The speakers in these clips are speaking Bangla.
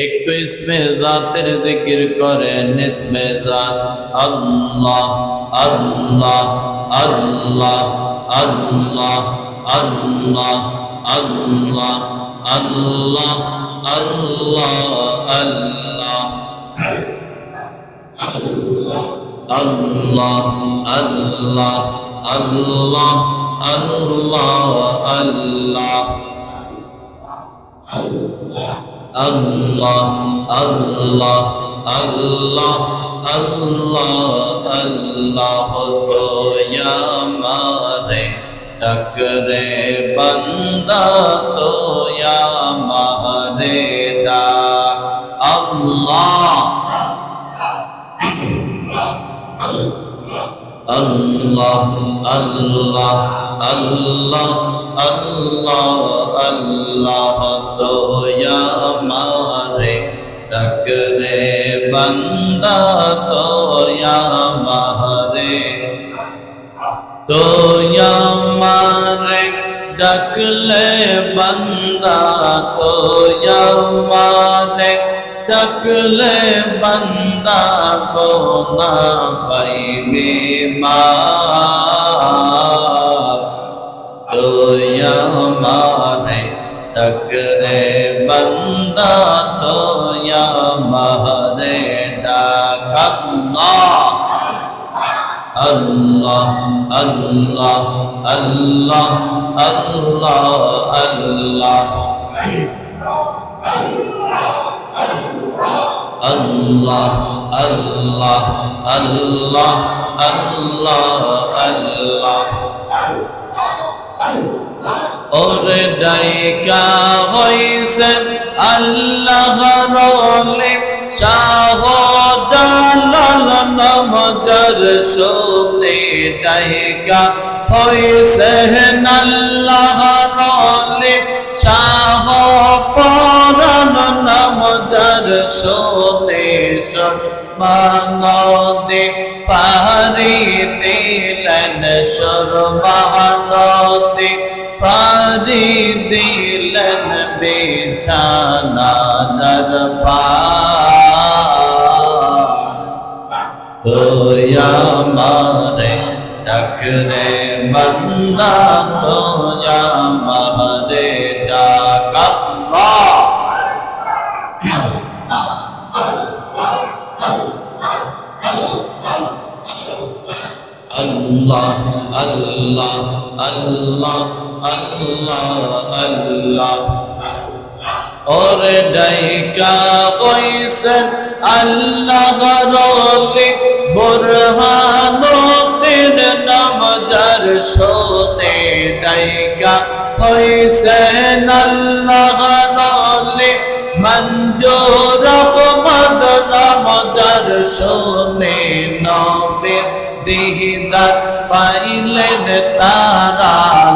একটু ইসমে জাতের জিকির করেন ইসমে জাত আল্লাহ আল্লাহ আল্লাহ আল্লাহ আল্লাহ আল্লাহ আল্লাহ আল্লাহ আল্লাহ আল্লাহ আল্লাহ আল্লাহ আল্লাহ আল্লাহ আল্লাহ আল্লাহ আল্লাহ আল্লাহ আল্লাহ তো আমারে ডাকরে বান্দা তো আমারে ডাক আল্লাহ আল্লাহ আল্লাহ আল্লাহ আল্লাহ আল্লাহ তো আমারে ডাকরে বান্দা তো আমারে তো আমারে ডাকলে বান্দা তো আমারে ডাকলে বান্দা কো না পাইবে মাফ তো আমারে ডাকলে বান্দা তো আমারে ডাক আল্লাহ আল্লাহ আল্লাহ আল্লাহ আল্লাহ আল্লাহ আল্লাহ আল্লাহ আল্লাহ আল্লাহ ওরে ডাইকা হইছেন আল্লাহ রলে শাহ জালাল নামজার শুনে ডাইকা হইছেন আল্লাহ রলে শাহ পরান নামজার শুনে মানদে পারি দিলেন সরমানদে পারি দিলেন বিছানা দরবার তো আমারে ডাকরে বান্দা তো আমারে ডাক আল্লাহ আল্লাহ আল্লাহ আল্লাহ আল্লাহ ওরে ডাইকা হইছেন আল্লাহ রলি বুরহানুদ্দিন নাম যার শুনে ডাইকা হইছেন আল্লাহ রলি মঞ্জুর আহমদ নাম যার শুনে নবী দিদার পাইলেন তারা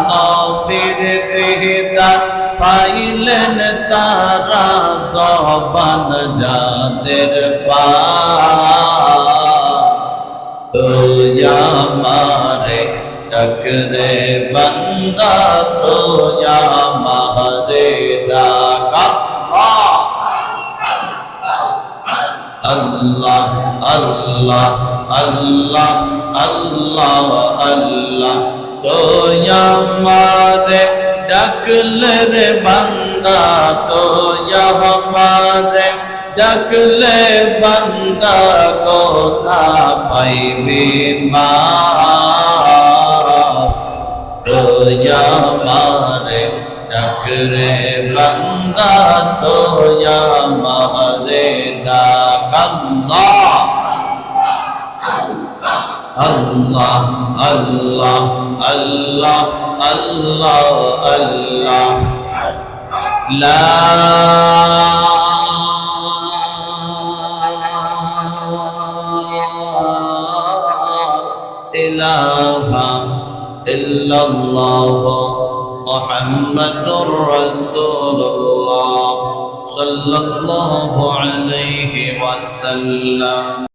নবীর দিদার পাইলেন তারা জবান যাদের তো আমারে ডাকরে বান্দা তো আমারে ডাক আল্লাহ আল্লাহ আল্লাহ আল্লাহ আল্লাহ তো আমারে ডাকলে রে বান্দা তো আমারে ডাকলে বান্দা কো না পাইবে মাফ তো আমারে ডাকরে বান্দা তো আমারে ডাক আল্লাহ আল্লাহ আল্লাহ আল্লাহ আল্লাহ লা ইলাহা ইল্লাল্লাহ মুহাম্মাদুর রাসূলুল্লাহ সাল্লাল্লাহু আলাইহি ওয়াসাল্লাম।